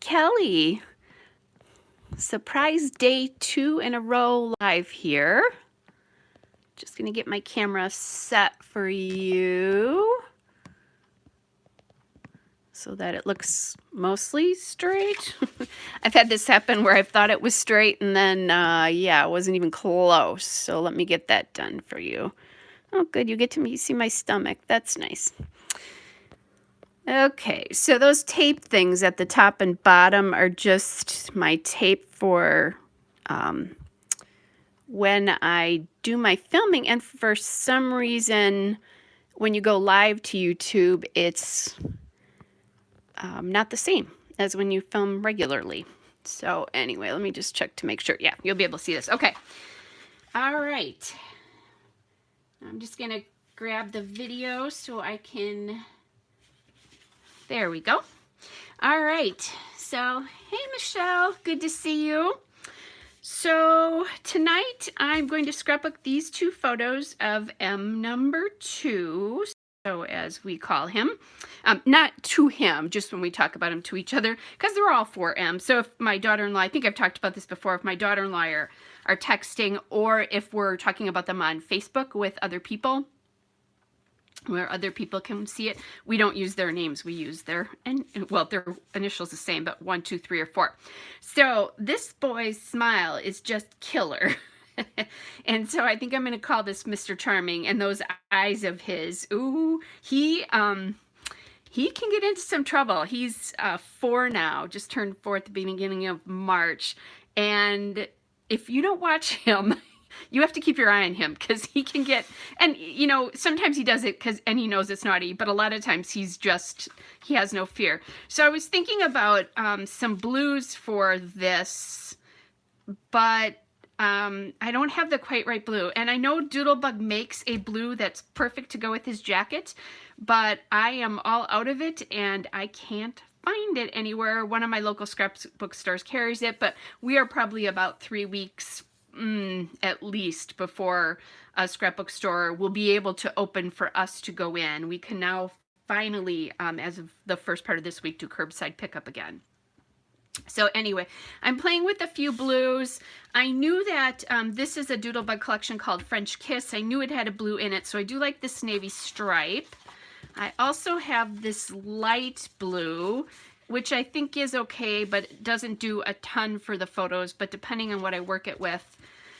Kelly. Surprise day 2 in a row live here. Just gonna get my camera set for you so that it looks mostly straight. I've had this happen where I've thought it was straight and then, yeah, it wasn't even close. So let me get that done for you. Oh, good, you get to see my stomach. That's nice. Okay, so those tape things at the top and bottom are just my tape for when I do my filming, and for some reason when you go live to YouTube it's not the same as when you film regularly. So anyway, let me just check to make sure. Yeah, you'll be able to see this. Okay, all right, I'm just gonna grab the video so I can, there we go. All right, so hey Michelle, good to see you. So tonight I'm going to scrapbook these 2 photos of M number 2, so as we call him. Not to him, just when we talk about him to each other, because they're all for M. So if my daughter-in-law, I think I've talked about this before, if my daughter-in-law are texting, or if we're talking about them on Facebook with other people, where other people can see it, we don't use their names, we use their, and well, their initials the same, but 1, 2, 3, or 4. So this boy's smile is just killer. And so I think I'm going to call this Mr. Charming, and those eyes of his, ooh, he can get into some trouble. He's 4 now, just turned 4 at the beginning of March, and if you don't watch him, you have to keep your eye on him, because he can get, and you know, sometimes he does it and he knows it's naughty, but a lot of times he has no fear. So I was thinking about some blues for this, but I don't have the quite right blue, and I know Doodlebug makes a blue that's perfect to go with his jacket, but I am all out of it and I can't find it anywhere. One of my local scrapbook stores carries it, but we are probably about 3 weeks at least before a scrapbook store will be able to open for us to go in. We can now finally, as of the first part of this week, do curbside pickup again. So anyway, I'm playing with a few blues. I knew that this is a Doodlebug collection called French Kiss. I knew it had a blue in it, so I do like this navy stripe. I also have this light blue, which I think is okay, but it doesn't do a ton for the photos, but depending on what I work it with.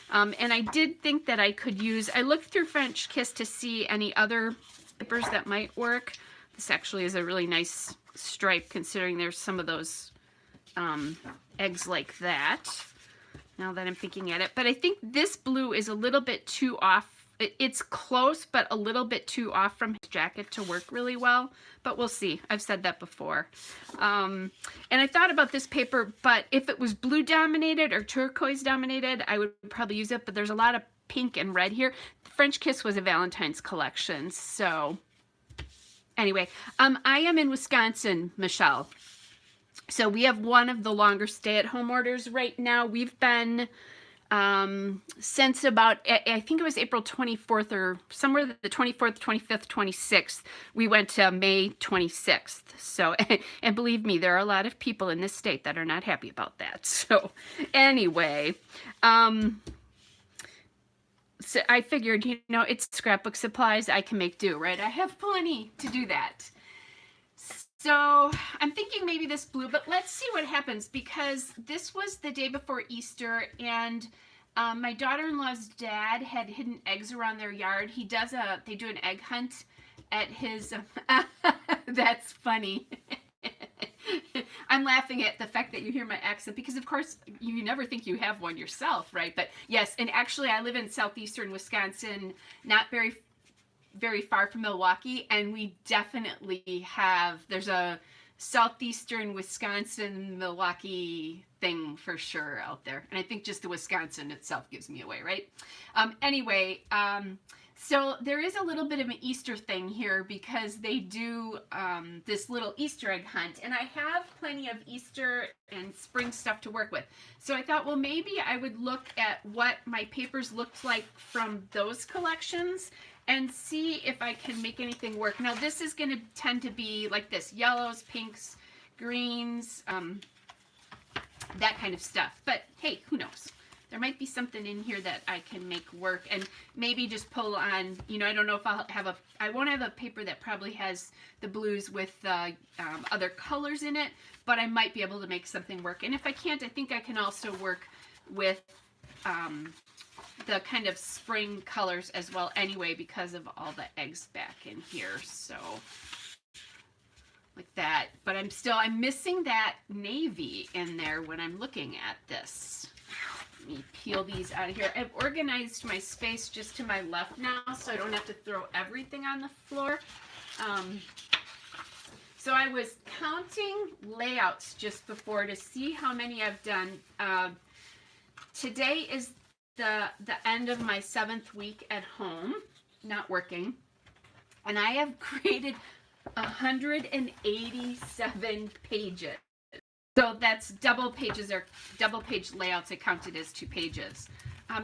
And I did think that I could use, I looked through French Kiss to see any other papers that might work. This actually is a really nice stripe, considering there's some of those eggs like that, now that I'm thinking at it. But I think this blue is a little bit too off. It's close, but a little bit too off from his jacket to work really well, but we'll see. I've said that before. And I thought about this paper, but if it was blue dominated or turquoise dominated, I would probably use it, but there's a lot of pink and red here. French Kiss was a Valentine's collection, so anyway, I am in Wisconsin, Michelle. So we have one of the longer stay-at-home orders right now. We've been since about, I think it was April 24th or somewhere the 24th, 25th, 26th, we went to May 26th. So, and believe me, there are a lot of people in this state that are not happy about that. So anyway, so I figured, you know, it's scrapbook supplies, I can make do, right? I have plenty to do that. So I'm thinking maybe this blue, but let's see what happens, because this was the day before Easter, and my daughter-in-law's dad had hidden eggs around their yard. They do an egg hunt at his, that's funny. I'm laughing at the fact that you hear my accent, because of course you never think you have one yourself, right? But yes, and actually I live in southeastern Wisconsin, not very far from Milwaukee, and we definitely have, there's a southeastern Wisconsin Milwaukee thing for sure out there, and I think just the Wisconsin itself gives me away, right? Anyway, so there is a little bit of an Easter thing here, because they do this little Easter egg hunt, and I have plenty of Easter and spring stuff to work with. So I thought, well, maybe I would look at what my papers looked like from those collections and see if I can make anything work. Now this is going to tend to be like this: yellows, pinks, greens, that kind of stuff. But hey, who knows? There might be something in here that I can make work, and maybe just pull on, you know, I don't know if I won't have a paper that probably has the blues with other colors in it, but I might be able to make something work. And if I can't, I think I can also work with the kind of spring colors as well anyway, because of all the eggs back in here. So like that, but I'm missing that navy in there when I'm looking at this. Let me peel these out of here. I've organized my space just to my left now, so I don't have to throw everything on the floor. So I was counting layouts just before to see how many I've done. Today is the end of my 7th week at home, not working, and I have created 187 pages. So that's double page layouts. I counted as 2 pages.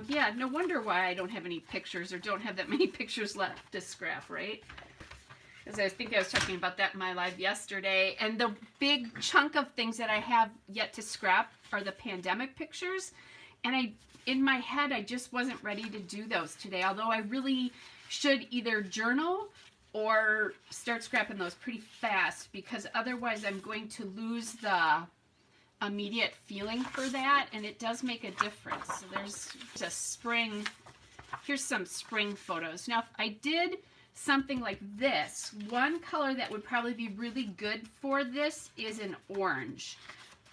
Yeah, no wonder why I don't have any pictures or don't have that many pictures left to scrap, right? Because I think I was talking about that in my live yesterday. And the big chunk of things that I have yet to scrap are the pandemic pictures. And in my head, I just wasn't ready to do those today. Although I really should either journal or start scrapping those pretty fast, because otherwise I'm going to lose the immediate feeling for that, and it does make a difference. So there's a spring, here's some spring photos. Now if I did something like this, one color that would probably be really good for this is an orange,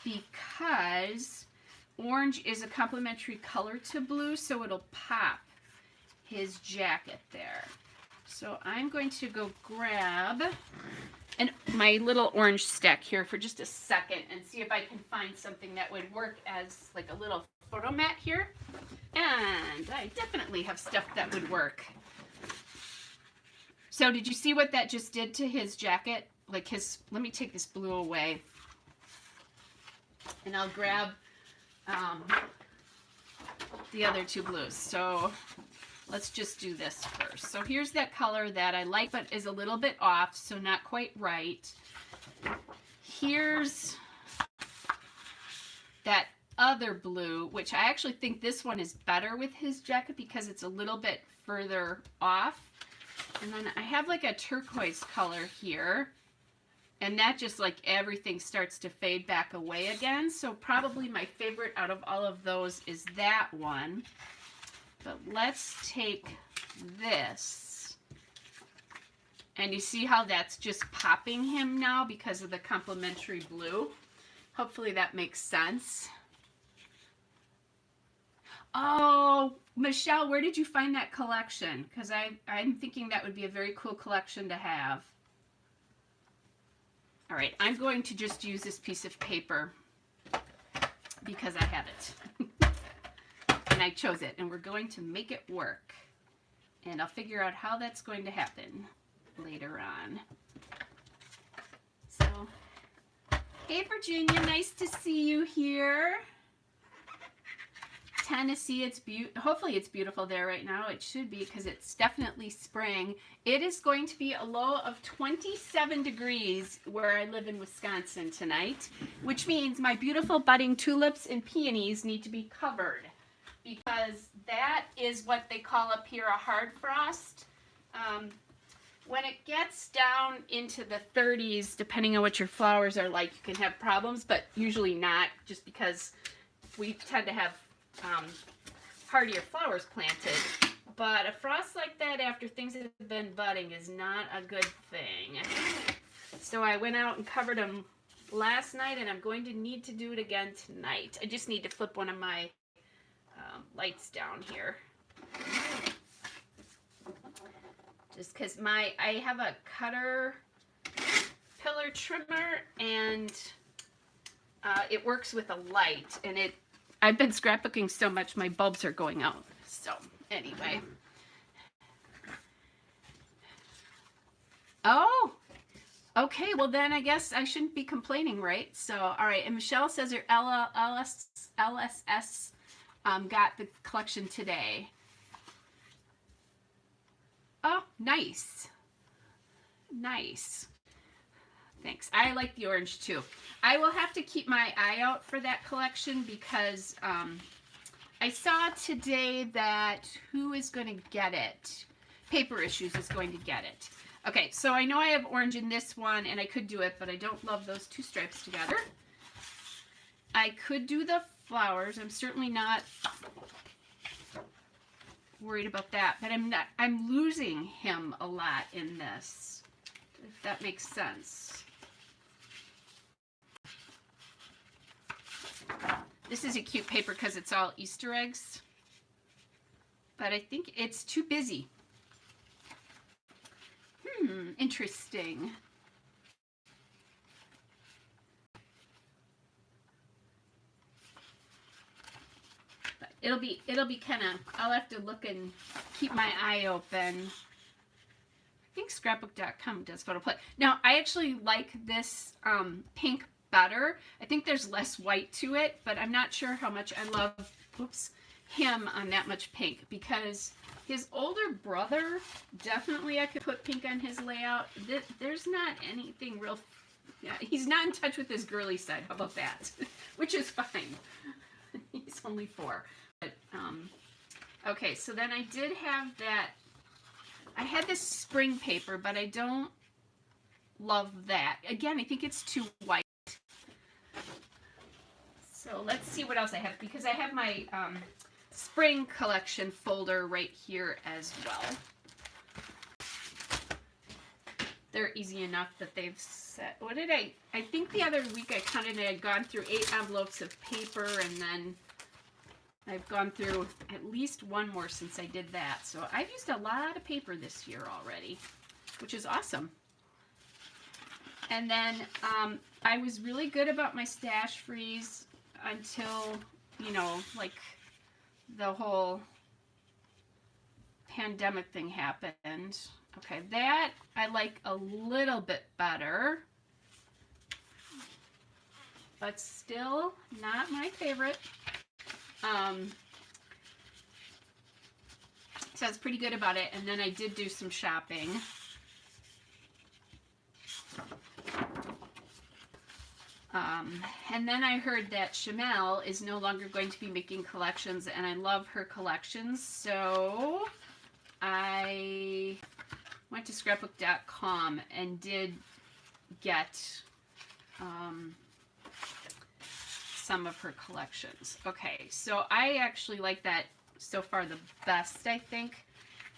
because orange is a complementary color to blue, so it'll pop his jacket there. So I'm going to go grab my little orange stack here for just a second and see if I can find something that would work as like a little photo mat here. And I definitely have stuff that would work. So did you see what that just did to his jacket? Like let me take this blue away. And I'll grab the other 2 blues. So let's just do this first. So here's that color that I like, but is a little bit off, so not quite right. Here's that other blue, which I actually think this one is better with his jacket because it's a little bit further off. And then I have like a turquoise color here, and that just like everything starts to fade back away again. So probably my favorite out of all of those is that one. But let's take this, and you see how that's just popping him now because of the complementary blue. Hopefully that makes sense. Oh, Michelle, where did you find that collection? Because I'm thinking that would be a very cool collection to have. All right, I'm going to just use this piece of paper because I have it. And I chose it, and we're going to make it work. And I'll figure out how that's going to happen later on. So, hey Virginia, nice to see you here. Tennessee, hopefully it's beautiful there right now. It should be, because it's definitely spring. It is going to be a low of 27 degrees where I live in Wisconsin tonight, which means my beautiful budding tulips and peonies need to be covered, because that is what they call up here a hard frost. When it gets down into the 30s, depending on what your flowers are like, you can have problems, but usually not, just because we tend to have hardier flowers planted. But a frost like that after things have been budding is not a good thing. So I went out and covered them last night, and I'm going to need to do it again tonight. I just need to flip one of my lights down here. Just because I have a cutter pillar trimmer, and it works with a light, and I've been scrapbooking so much my bulbs are going out. So anyway. Oh, okay, well then I guess I shouldn't be complaining, right? So, all right, and Michelle says her LSS got the collection today. Oh, nice. Nice. Thanks. I like the orange too. I will have to keep my eye out for that collection because I saw today that who is going to get it? Paper Issues is going to get it. Okay, so I know I have orange in this one, and I could do it, but I don't love those two stripes together. I could do the flowers. I'm certainly not worried about that, but I'm losing him a lot in this, if that makes sense. This is a cute paper because it's all Easter eggs, but I think it's too busy. Interesting. But it'll be kind of, I'll have to look and keep my eye open. I think scrapbook.com does photo play. Now, I actually like this pink better. I think there's less white to it, but I'm not sure how much I love, him on that much pink, because his older brother, definitely I could put pink on his layout. There's not anything real, yeah, he's not in touch with his girly side. How about that? Which is fine. He's only 4. But, okay, so then I did have that, I had this spring paper, but I don't love that. Again, I think it's too white. So let's see what else I have, because I have my spring collection folder right here as well. They're easy enough that they've set. What did I think the other week I counted I had gone through 8 envelopes of paper, and then I've gone through at least one more since I did that. So I've used a lot of paper this year already, which is awesome. And then I was really good about my stash freeze until, you know, like the whole pandemic thing happened. Okay, that I like a little bit better, but still not my favorite. So I was pretty good about it, and then I did do some shopping. And then I heard that Chamel is no longer going to be making collections, and I love her collections, so I went to scrapbook.com and did get some of her collections. Okay, so I actually like that so far the best, I think,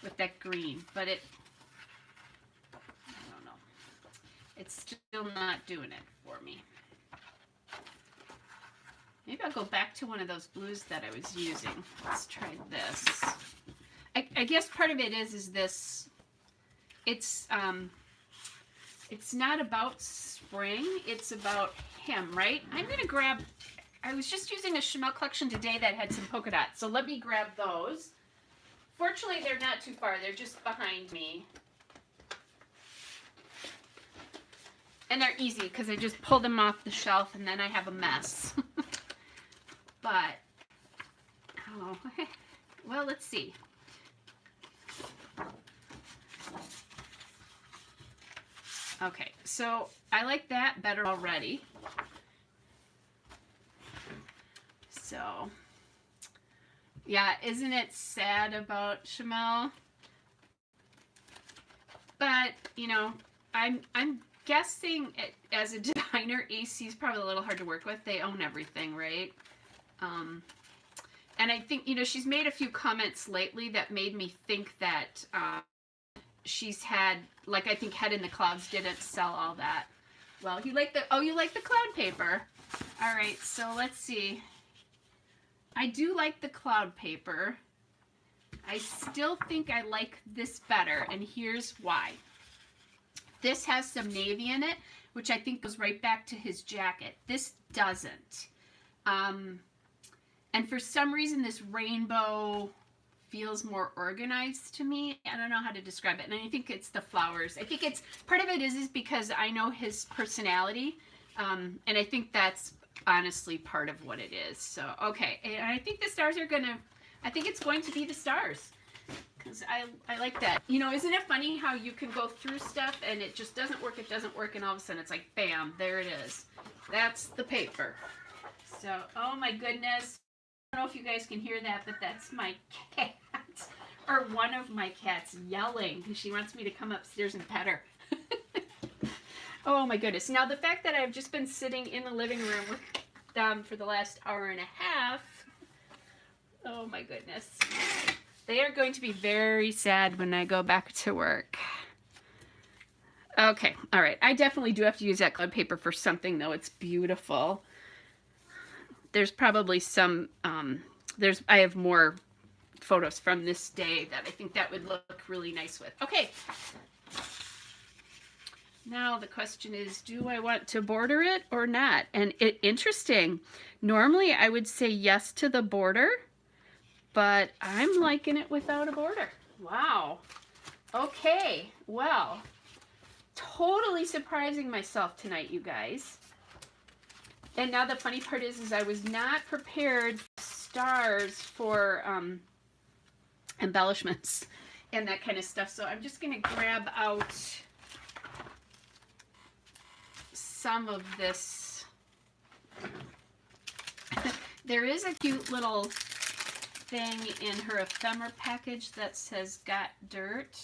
with that green, but I don't know. It's still not doing it for me. Maybe I'll go back to one of those blues that I was using. Let's try this. I guess part of it is this, it's not about spring, it's about him, right? I'm gonna grab, I was just using a Chamel collection today that had some polka dots, so let me grab those. Fortunately, they're not too far, they're just behind me. And they're easy because I just pull them off the shelf and then I have a mess. But, oh, well, let's see. Okay, so I like that better already. So, yeah, isn't it sad about Chamel? But, you know, I'm guessing as a designer, AC is probably a little hard to work with. They own everything, right? And I think, you know, she's made a few comments lately that made me think that she's had, like, I think Head in the Clouds didn't sell all that well. You like the, oh, you like the cloud paper. All right, so let's see. I do like the cloud paper. I still think I like this better, and here's why. This has some navy in it, which I think goes right back to his jacket. This doesn't. And for some reason, this rainbow feels more organized to me. I don't know how to describe it. And I think it's the flowers. I think it's, part of it is because I know his personality. And I think that's honestly part of what it is. So, okay. And I think the stars are going to, I think it's going to be the stars. because I like that. You know, isn't it funny how you can go through stuff and it just doesn't work, and all of a sudden it's like, bam, there it is. That's the paper. So, oh my goodness. I don't know if you guys can hear that, but that's my cat, or one of my cats yelling because she wants me to come upstairs and pet her. Oh my goodness. Now, the fact that I've just been sitting in the living room with them for the last hour and a half, oh my goodness. They are going to be very sad when I go back to work. Okay, all right. I definitely do have to use that colored paper for something, though. It's beautiful. There's probably some, I have more photos from this day that I think that would look really nice with. Okay. Now the question is, do I want to border it or not? And interesting. Normally I would say yes to the border, but I'm liking it without a border. Wow. Okay. Well, totally surprising myself tonight, you guys. And now the funny part is I was not prepared for stars for embellishments and that kind of stuff. So I'm just going to grab out some of this. There is a cute little thing in her ephemera package that says "Got Dirt,"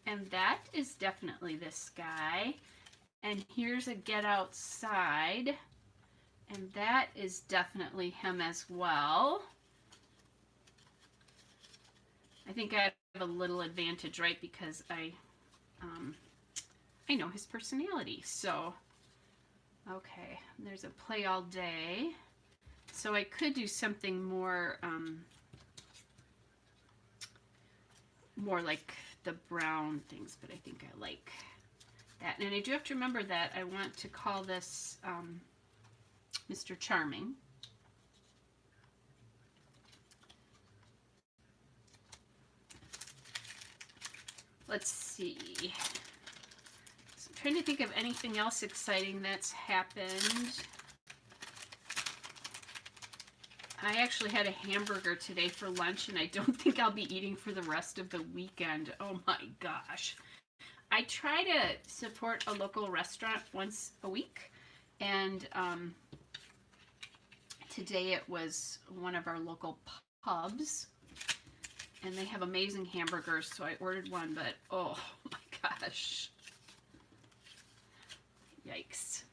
and that is definitely this guy. And here's a "Get Outside," and that is definitely him as well. I think I have a little advantage, right? Because I know his personality. So, okay, there's a "Play All Day." So I could do something more, more like the brown things, but I think I like that. And I do have to remember that I want to call this Mr. Charming. Let's see. So I'm trying to think of anything else exciting that's happened. I actually had a hamburger today for lunch, and I don't think I'll be eating for the rest of the weekend. Oh my gosh. I try to support a local restaurant once a week, and today it was one of our local pubs, and they have amazing hamburgers, so I ordered one, but oh my gosh. Yikes.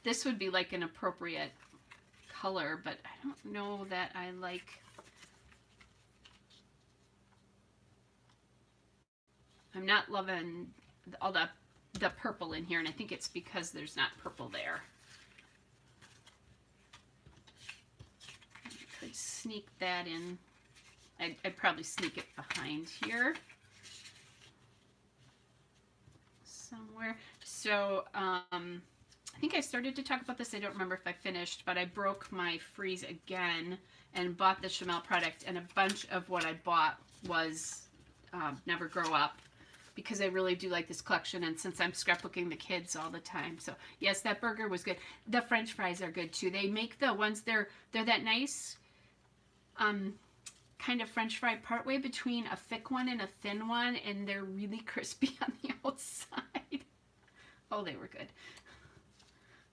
This would be like an appropriate color, but I don't know that I like. I'm not loving all the purple in here, and I think it's because there's not purple there. I could sneak that in. I'd probably sneak it behind here somewhere. So I think I started to talk about this. I don't remember if I finished, but I broke my freeze again and bought the Chamel product, and a bunch of what I bought was Never Grow Up, because I really do like this collection, and since I'm scrapbooking the kids all the time. So yes, that burger was good. The French fries are good too. They make the ones, they're that nice kind of French fry partway between a thick one and a thin one, and they're really crispy on the outside. Oh, they were good.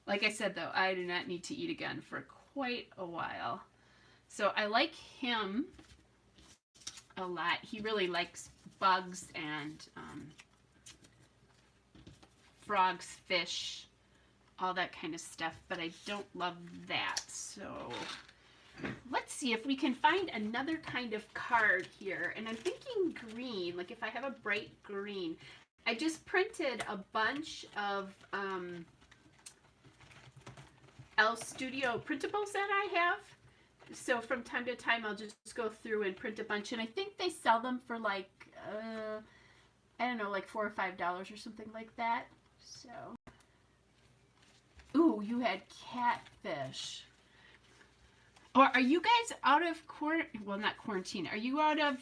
Like I said, though, I do not need to eat again for quite a while. So I like him a lot. He really likes bugs and frogs, fish, all that kind of stuff, but I don't love that. So let's see if we can find another kind of card here. And I'm thinking green, like if I have a bright green. I just printed a bunch of L Studio printables that I have. So from time to time I'll just go through and print a bunch, and I think they sell them for like I don't know, like $4 or $5 or something like that. So, ooh, you had catfish. Or are you guys out of well, not quarantine. Are you out of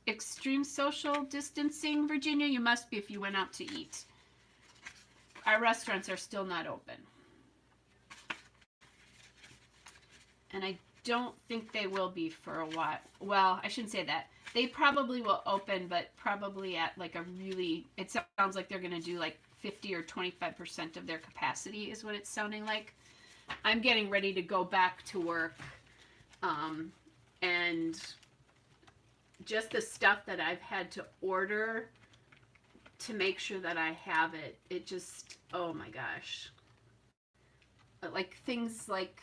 extreme social distancing, Virginia? You must be if you went out to eat. Our restaurants are still not open. And I don't think they will be for a while. Well, I shouldn't say that. They probably will open, but probably at like a really, it sounds like they're going to do like 50 or 25% of their capacity is what it's sounding like. I'm getting ready to go back to work. And just the stuff that I've had to order to make sure that I have it, it just, oh my gosh. Like things like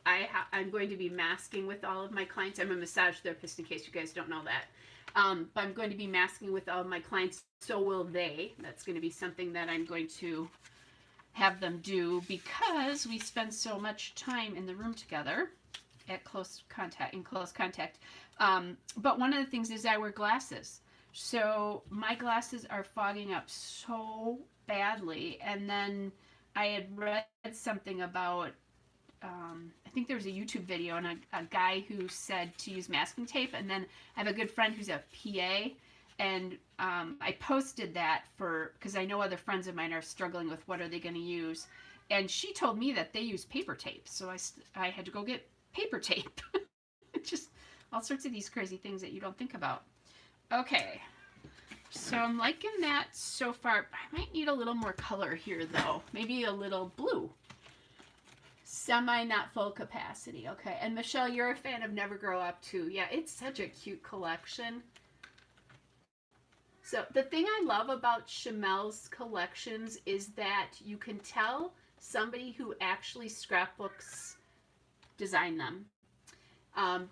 I'm going to be masking with all of my clients. I'm a massage therapist, in case you guys don't know that. But I'm going to be masking with all of my clients. So will they. That's going to be something that I'm going to have them do because we spend so much time in the room together in close contact. But one of the things is I wear glasses. So my glasses are fogging up so badly. And then I had read something about, I think there was a YouTube video and a guy who said to use masking tape. And then I have a good friend who's a PA, and I posted that because I know other friends of mine are struggling with what are they going to use. And she told me that they use paper tape. So I had to go get paper tape. Just all sorts of these crazy things that you don't think about. Okay. So I'm liking that so far. I might need a little more color here though. Maybe a little blue. Semi, not full capacity. Okay. And Michelle, you're a fan of Never Grow Up too. Yeah, it's such a cute collection. So the thing I love about Chamel's collections is that you can tell somebody who actually scrapbooks designed them.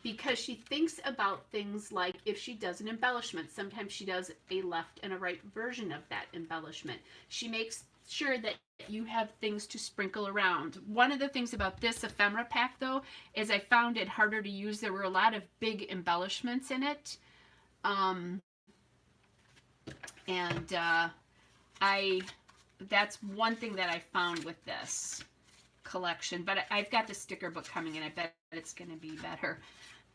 Because she thinks about things like if she does an embellishment, sometimes she does a left and a right version of that embellishment. She makes sure that you have things to sprinkle around. One of the things about this ephemera pack though is I found it harder to use. There were a lot of big embellishments in it. That's one thing that I found with this collection, but I've got the sticker book coming and I bet it's going to be better.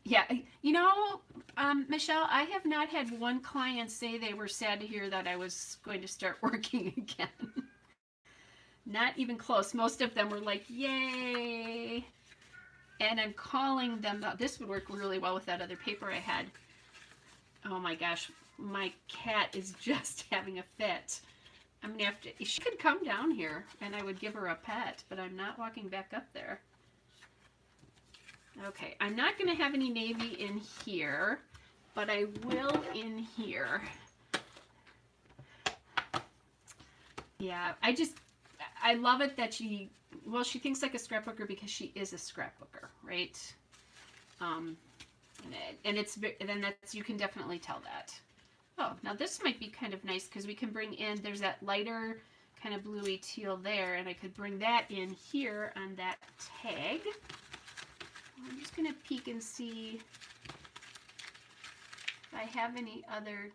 Yeah, you know, Michelle, I have not had one client say they were sad to hear that I was going to start working again. Not even close. Most of them were like, yay. And I'm calling them, this would work really well with that other paper I had. Oh my gosh, my cat is just having a fit. I'm gonna have to, she could come down here and I would give her a pet, but I'm not walking back up there. Okay, I'm not gonna have any navy in here, but I will in here. Yeah, I love it that she thinks like a scrapbooker because she is a scrapbooker, right? And that's, you can definitely tell that. Oh, now this might be kind of nice because we can bring in, there's that lighter kind of bluey teal there, and I could bring that in here on that tag. I'm just going to peek and see if I have any other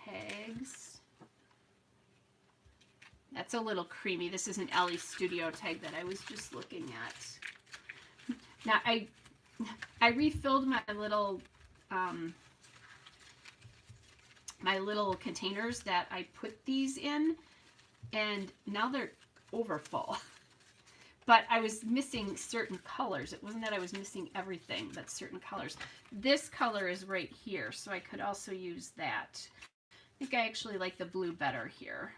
tags. That's a little creamy. This is an Ellie Studio tag that I was just looking at. Now, I refilled my little containers that I put these in, and now they're over full. But I was missing certain colors. It wasn't that I was missing everything, but certain colors. This color is right here, so I could also use that. I think I actually like the blue better here.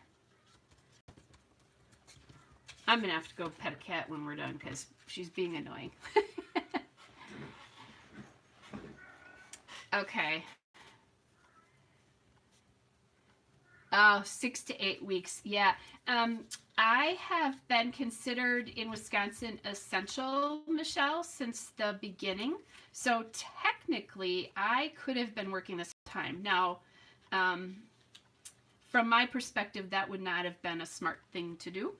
I'm going to have to go pet a cat when we're done because she's being annoying. Okay. Oh, 6 to 8 weeks. Yeah. I have been considered in Wisconsin essential, Michelle, since the beginning. So technically, I could have been working this time. Now, from my perspective, that would not have been a smart thing to do.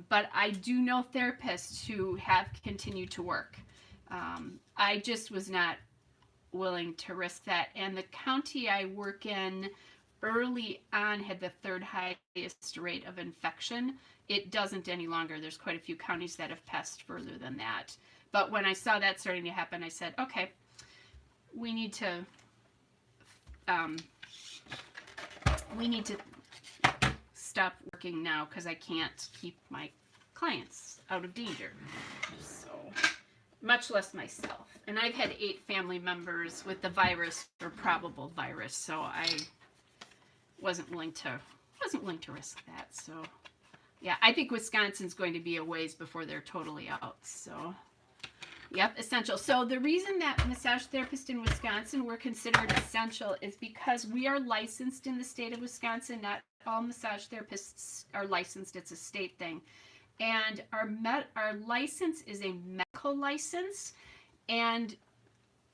But I do know therapists who have continued to work. I just was not willing to risk that. And the county I work in early on had the third highest rate of infection. It doesn't any longer. There's quite a few counties that have passed further than that. But when I saw that starting to happen, I said, okay, we need to stop working now because I can't keep my clients out of danger. So much less myself. And I've had 8 family members with the virus or probable virus, so I wasn't willing to risk that. So yeah, I think Wisconsin's going to be a ways before they're totally out. So yep, essential. So the reason that massage therapists in Wisconsin were considered essential is because we are licensed in the state of Wisconsin. Not all massage therapists are licensed. It's a state thing. And our license is a medical license. And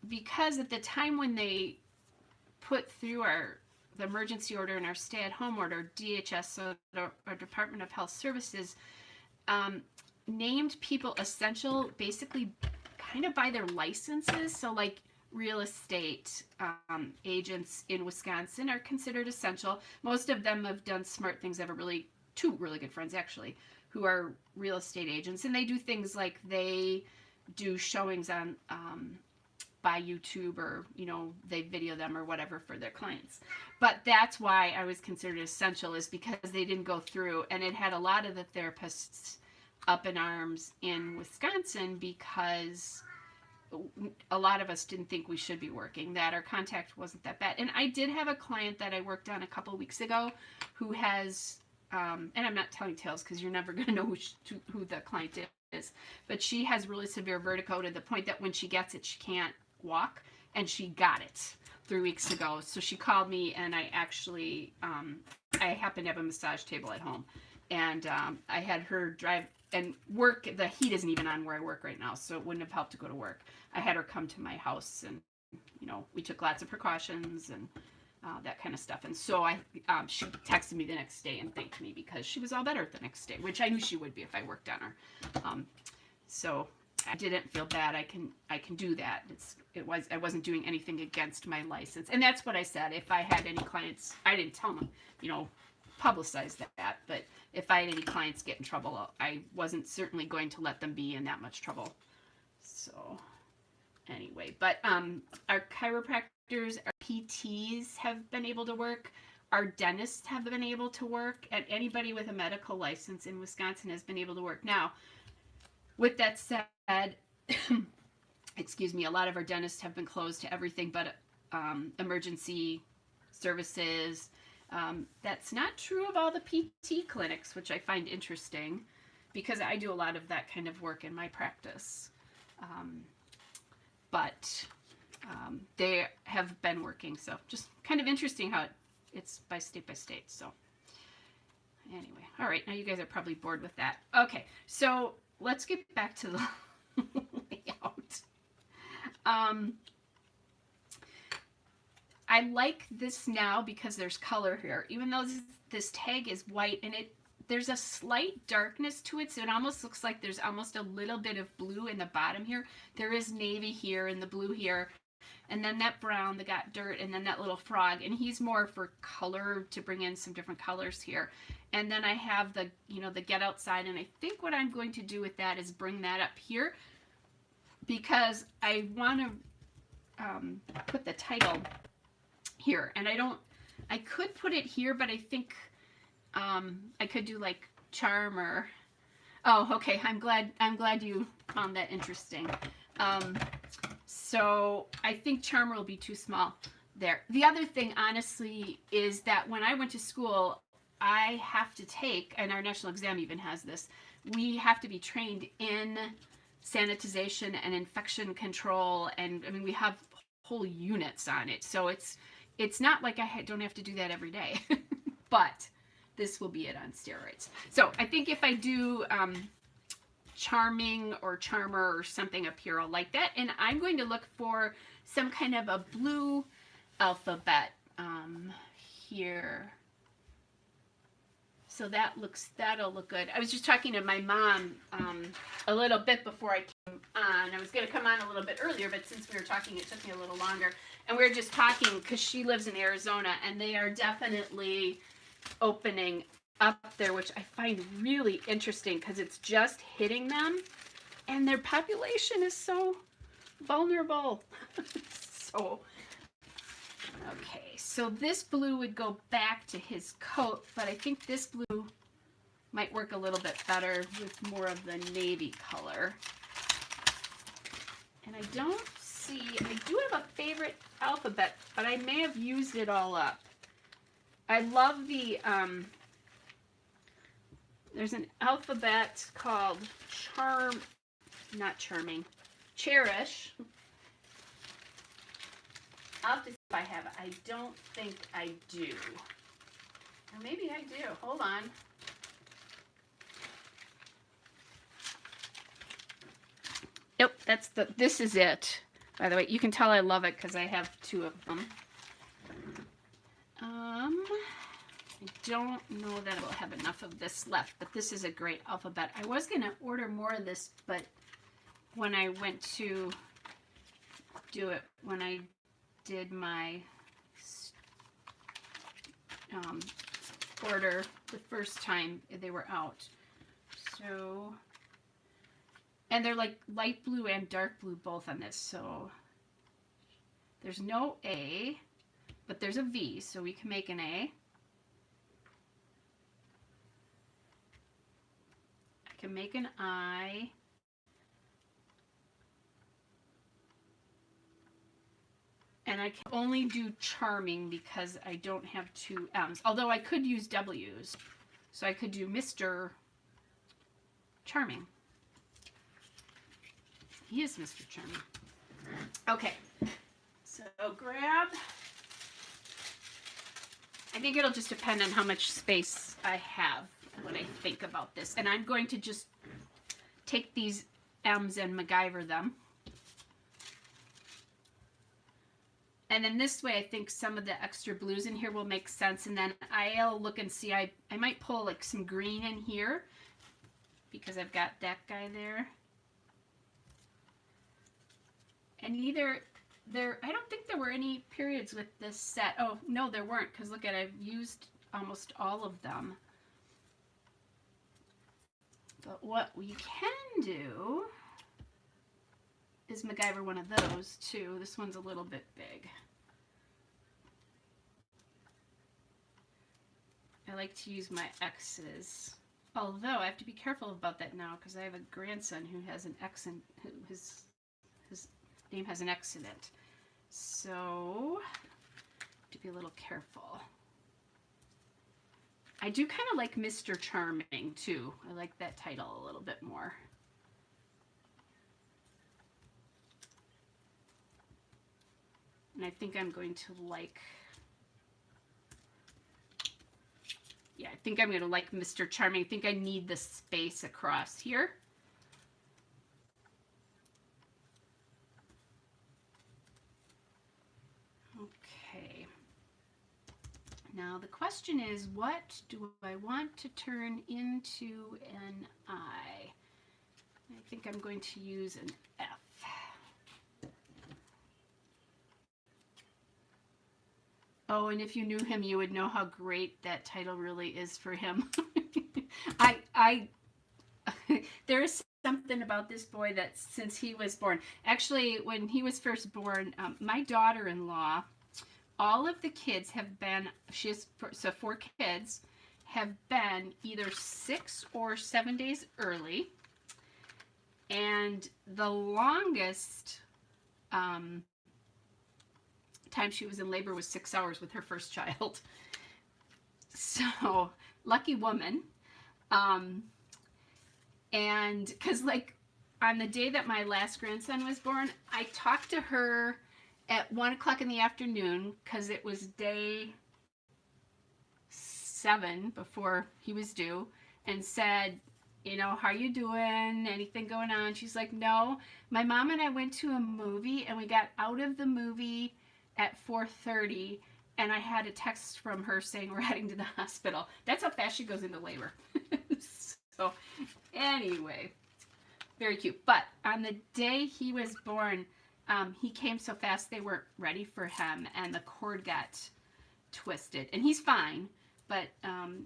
because at the time when they put through the emergency order and our stay-at-home order, DHS, so our Department of Health Services, named people essential basically kind of by their licenses. So like real estate agents in Wisconsin are considered essential. Most of them have done smart things. I have two really good friends actually who are real estate agents, and they do things like they do showings on by YouTube, or they video them or whatever for their clients. But that's why I was considered essential, is because they didn't go through, and it had a lot of the therapists up in arms in Wisconsin because a lot of us didn't think we should be working, that our contact wasn't that bad. And I did have a client that I worked on a couple weeks ago who has, and I'm not telling tales because you're never going to know who the client is, but she has really severe vertigo to the point that when she gets it, she can't walk, and she got it 3 weeks ago. So she called me, and I actually, I happen to have a massage table at home, and I had her drive and work. The heat isn't even on where I work right now, so it wouldn't have helped to go to work. I had her come to my house, and we took lots of precautions and that kind of stuff. And so she texted me the next day and thanked me because she was all better the next day, which I knew she would be if I worked on her. So I didn't feel bad. I can do that. I wasn't doing anything against my license, and that's what I said. If I had any clients, I didn't tell them, publicize that. But if I had any clients get in trouble, I wasn't certainly going to let them be in that much trouble. So anyway, but our chiropractors, our PTs have been able to work. Our dentists have been able to work, and anybody with a medical license in Wisconsin has been able to work. Now, with that said, excuse me, a lot of our dentists have been closed to everything but emergency services. That's not true of all the PT clinics, which I find interesting because I do a lot of that kind of work in my practice. But they have been working, so just kind of interesting how it's by state. So anyway, all right, now you guys are probably bored with that. Okay, so let's get back to the layout. I like this now because there's color here, even though this tag is white, and there's a slight darkness to it, so it almost looks like there's almost a little bit of blue in the bottom here. There is navy here and the blue here, and then that brown that got dirt, and then that little frog, and he's more for color, to bring in some different colors here. And then I have the get outside, and I think what I'm going to do with that is bring that up here because I want to put the title here, and I could put it here, but I think I could do like charm or, oh, okay, I'm glad you found that interesting. So I think charmer will be too small there. The other thing, honestly, is that when I went to school, I have to take, and our national exam even has this, we have to be trained in sanitization and infection control, and I mean, we have whole units on it. So it's not like I don't have to do that every day, but this will be it on steroids. So I think if I do charming or charmer or something up here, I'll like that. And I'm going to look for some kind of a blue alphabet here. So that'll look good. I was just talking to my mom a little bit before I came on. I was going to come on a little bit earlier, but since we were talking, it took me a little longer. And we were just talking because she lives in Arizona, and they are definitely opening up there, which I find really interesting because it's just hitting them, and their population is so vulnerable. So, okay, so this blue would go back to his coat, but I think this blue might work a little bit better with more of the navy color. And I don't see, I do have a favorite alphabet, but I may have used it all up. I love the, there's an alphabet called Cherish. I'll have to see if I have it. I don't think I do. Or maybe I do. Hold on. Nope, this is it. By the way, you can tell I love it because I have 2 of them. I don't know that I'll have enough of this left, but this is a great alphabet. I was going to order more of this, but when I went to do it, when I did my order the first time, they were out. So, and they're like light blue and dark blue both on this. So there's no A, but there's a V, so we can make an A. I can make an I. And I can only do charming because I don't have 2 M's. Although I could use W's. So I could do Mr. Charming. He is Mr. Charming. Okay. So grab. I think it'll just depend on how much space I have when I think about this. And I'm going to just take these M's and MacGyver them. And then this way, I think some of the extra blues in here will make sense. And then I'll look and see, I might pull like some green in here because I've got that guy there. And I don't think there were any periods with this set. Oh, no, there weren't, because look at, I've used almost all of them. But what we can do is MacGyver one of those too. This one's a little bit big. I like to use my X's. Although I have to be careful about that now because I have a grandson who has an X in his name has an X in it. So I have to be a little careful. I do kind of like Mr. Charming too. I like that title a little bit more. And I think I'm going to like, yeah, I think I'm going to like Mr. Charming. I think I need the space across here. Okay. Now the question is, what do I want to turn into an I? I think I'm going to use an F. Oh, and if you knew him, you would know how great that title really is for him. There is something about this boy that since he was born, actually, when he was first born, my daughter-in-law, all of the kids have been, she has, so 4 kids, have been either 6 or 7 days early. And the longest time she was in labor was 6 hours with her first child. So lucky woman. And because like on the day that my last grandson was born, I talked to her at 1 o'clock in the afternoon because it was day 7 before he was due, and said, you know, how are you doing? Anything going on? She's like, no, my mom and I went to a movie and we got out of the movie at 4:30, and I had a text from her saying we're heading to the hospital. That's how fast she goes into labor. So anyway, very cute. But on the day he was born, he came so fast they weren't ready for him, and the cord got twisted. And he's fine, but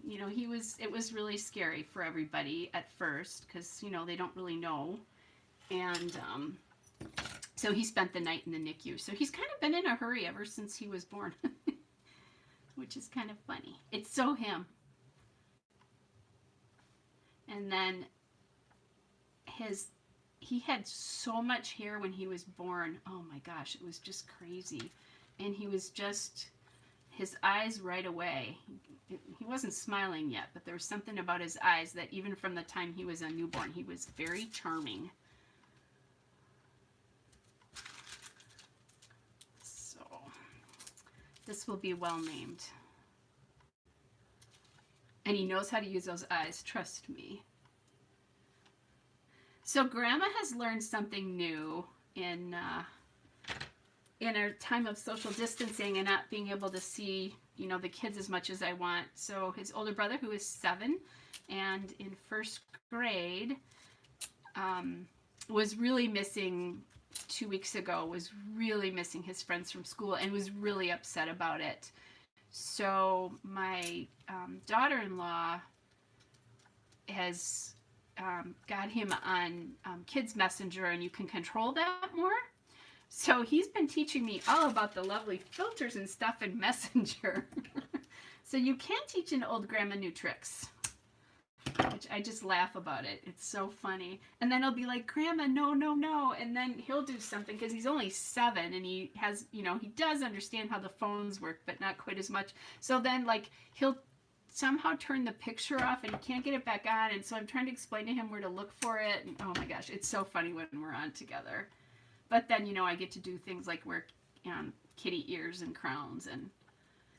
you know, it was really scary for everybody at first because, you know, they don't really know. And so he spent the night in the NICU. So he's kind of been in a hurry ever since he was born, which is kind of funny. It's so him. And then his he had so much hair when he was born. Oh my gosh, it was just crazy. And he was just, his eyes right away. He wasn't smiling yet, but there was something about his eyes that even from the time he was a newborn, he was very charming. So this will be well named. And he knows how to use those eyes, trust me. So Grandma has learned something new in our time of social distancing and not being able to see, you know, the kids as much as I want. So his older brother, who is 7 and in 1st grade, was really missing 2 weeks ago, was really missing his friends from school and was really upset about it. So my daughter-in-law has got him on Kids Messenger, and you can control that more. So he's been teaching me all about the lovely filters and stuff in Messenger. So you can teach an old grandma new tricks, which I just laugh about it. It's so funny. And then I'll be like, Grandma, no, no, no. And then he'll do something because he's only 7 and he has, you know, he does understand how the phones work, but not quite as much. So then like he'll somehow turn the picture off and he can't get it back on. And so I'm trying to explain to him where to look for it. And oh my gosh, it's so funny when we're on together. But then, you know, I get to do things like wear kitty ears and crowns. And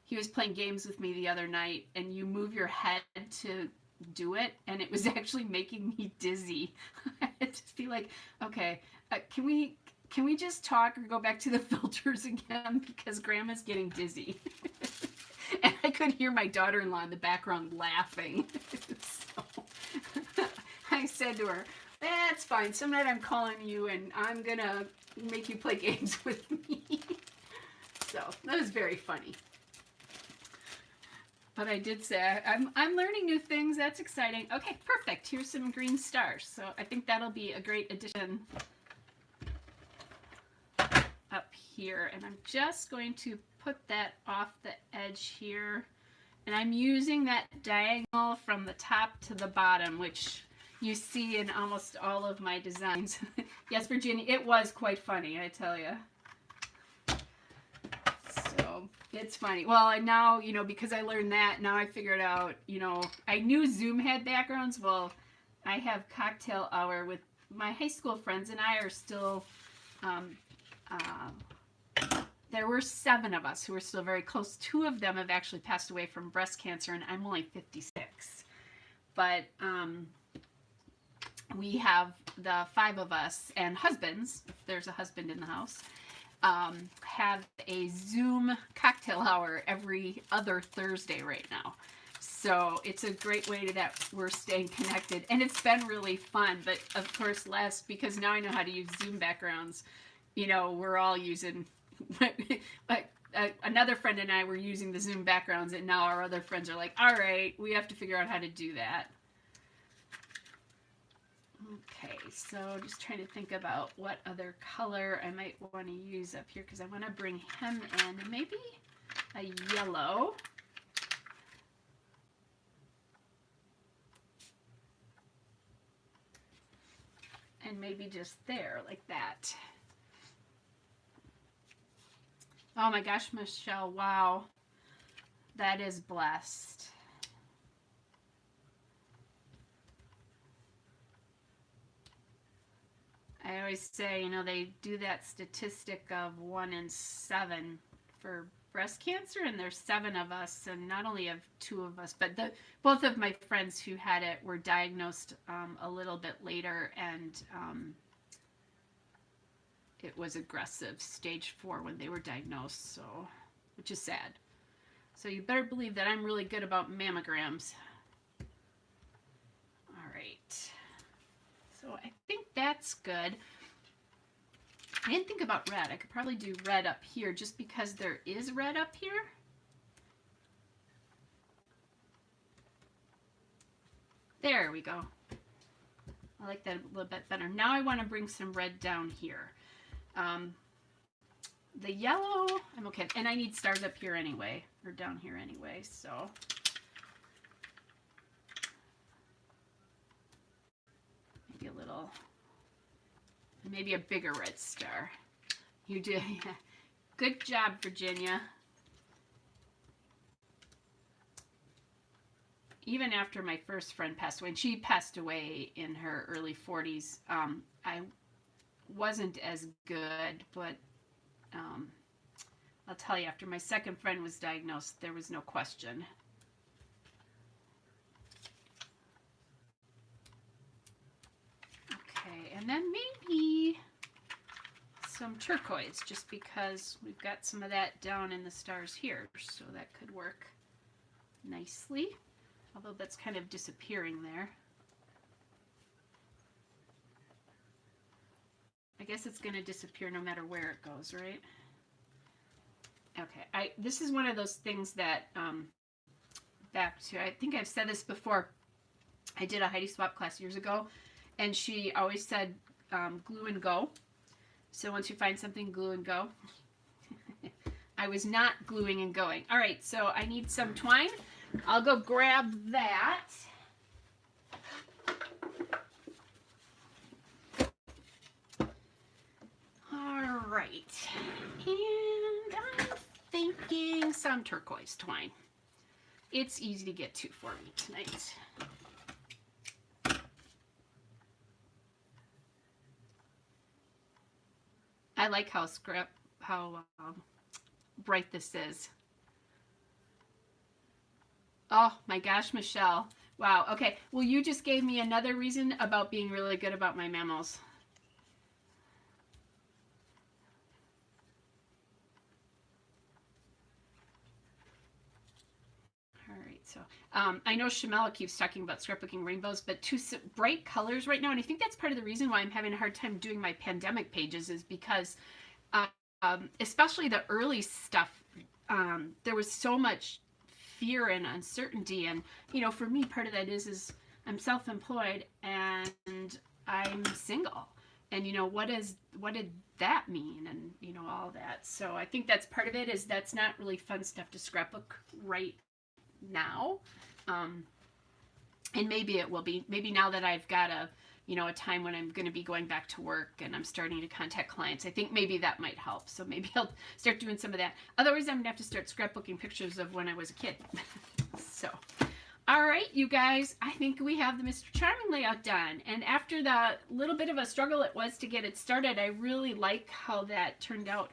he was playing games with me the other night, and you move your head to do it, and it was actually making me dizzy. I had to be like, okay, can we just talk or go back to the filters again, because Grandma's getting dizzy. And I could hear my daughter-in-law in the background laughing. So I said to her, that's fine. Some night I'm calling you and I'm gonna make you play games with me. So that was very funny. But I did say I'm learning new things. That's exciting. Okay, perfect. Here's some green stars. So I think that'll be a great addition up here. And I'm just going to put that off the edge here. And I'm using that diagonal from the top to the bottom, which you see in almost all of my designs. Yes, Virginia, it was quite funny, I tell you. So it's funny. Well, and now, you know, because I learned that, now I figured out, you know, I knew Zoom had backgrounds. Well, I have cocktail hour with my high school friends, and I are still, there were 7 of us who are still very close. 2 of them have actually passed away from breast cancer, and I'm only 56. But we have the 5 of us and husbands, if there's a husband in the house, have a Zoom cocktail hour every other Thursday right now. So it's a great way that we're staying connected, and it's been really fun. But of course, because now I know how to use Zoom backgrounds, you know, we're all using, like another friend and I were using the Zoom backgrounds, and now our other friends are like, all right, we have to figure out how to do that. Okay, so just trying to think about what other color I might want to use up here, because I want to bring him in. Maybe a yellow. And maybe just there, like that. Oh my gosh, Michelle, wow. That is blessed. I always say, you know, they do that statistic of 1 in 7 for breast cancer, and there's 7 of us, and not only have 2 of us, but both of my friends who had it were diagnosed a little bit later, and it was aggressive, stage 4 when they were diagnosed, so, which is sad. So you better believe that I'm really good about mammograms. All right. So I think that's good. I didn't think about red. I could probably do red up here just because there is red up here. There we go. I like that a little bit better. Now I want to bring some red down here. The yellow, I'm okay. And I need stars up here anyway, or down here anyway, so. Maybe a little Maybe a bigger red star. You did. Yeah. Good job, Virginia. Even after my first friend passed away, and she passed away in her early 40s, I wasn't as good, but I'll tell you, after my second friend was diagnosed, there was no question. Okay, and then maybe some turquoise, just because we've got some of that down in the stars here, so that could work nicely, although that's kind of disappearing there. I guess it's going to disappear no matter where it goes, right? Okay, this is one of those things that, back to, I think I've said this before, I did a Heidi Swap class years ago, and she always said, glue and go. So once you find something, glue and go. I was not gluing and going. All right, so I need some twine. I'll go grab that. All right, and I'm thinking some turquoise twine. It's easy to get to for me tonight. I like how bright this is. Oh my gosh, Michelle. Wow, okay. Well, you just gave me another reason about being really good about my memos. All right, so I know Shamela keeps talking about scrapbooking rainbows, but two bright colors right now, and I think that's part of the reason why I'm having a hard time doing my pandemic pages, is because especially the early stuff, there was so much fear and uncertainty, and you know, for me, part of that is I'm self-employed and I'm single, and you know, what did that mean, and you know, all that. So I think that's part of it, is that's not really fun stuff to scrapbook right now, and maybe it will be, maybe now that I've got a time when I'm going to be going back to work and I'm starting to contact clients, I think maybe that might help. So maybe I'll start doing some of that. Otherwise, I'm gonna have to start scrapbooking pictures of when I was a kid. So, all right, you guys, I think we have the Mr. Charming layout done. And after the little bit of a struggle it was to get it started, I really like how that turned out.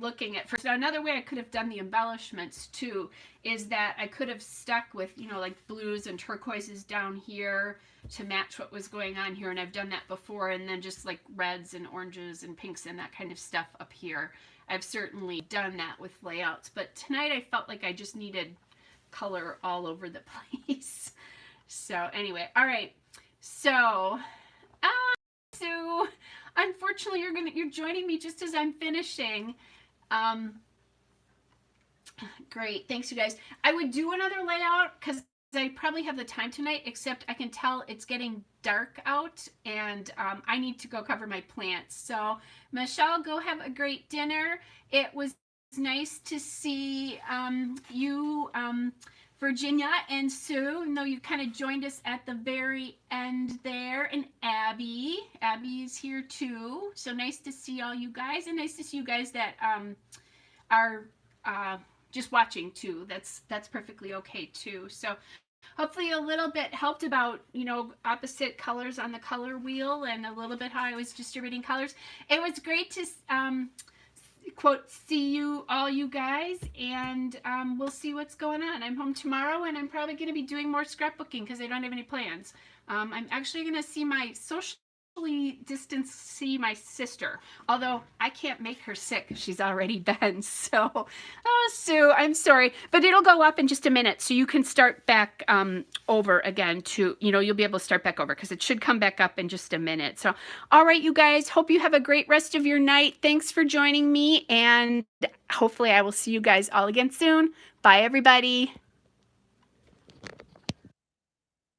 Looking at first, now another way I could have done the embellishments too is that I could have stuck with, you know, like blues and turquoises down here to match what was going on here, and I've done that before, and then just like reds and oranges and pinks and that kind of stuff up here. I've certainly done that with layouts, but tonight I felt like I just needed color all over the place. So anyway, all right, so Sue, unfortunately you're joining me just as I'm finishing. Great, thanks you guys. I would do another layout because I probably have the time tonight, except I can tell it's getting dark out, and I need to go cover my plants. So Michelle, go have a great dinner. It was nice to see you, Virginia and Sue, and though you kind of joined us at the very end there, and Abby's here too. So nice to see all you guys, and nice to see you guys that are just watching too. That's perfectly okay too. So hopefully a little bit helped about, you know, opposite colors on the color wheel, and a little bit how I was distributing colors. It was great to quote see you all, you guys, and we'll see what's going on. I'm home tomorrow, and I'm probably going to be doing more scrapbooking because I don't have any plans. I'm actually going to see my socially see my sister, although I can't make her sick. She's already been. So, oh, Sue, I'm sorry, but it'll go up in just a minute, so you can start back over again to, you know, you'll be able to start back over because it should come back up in just a minute. So, all right, you guys, hope you have a great rest of your night. Thanks for joining me, and hopefully I will see you guys all again soon. Bye, everybody.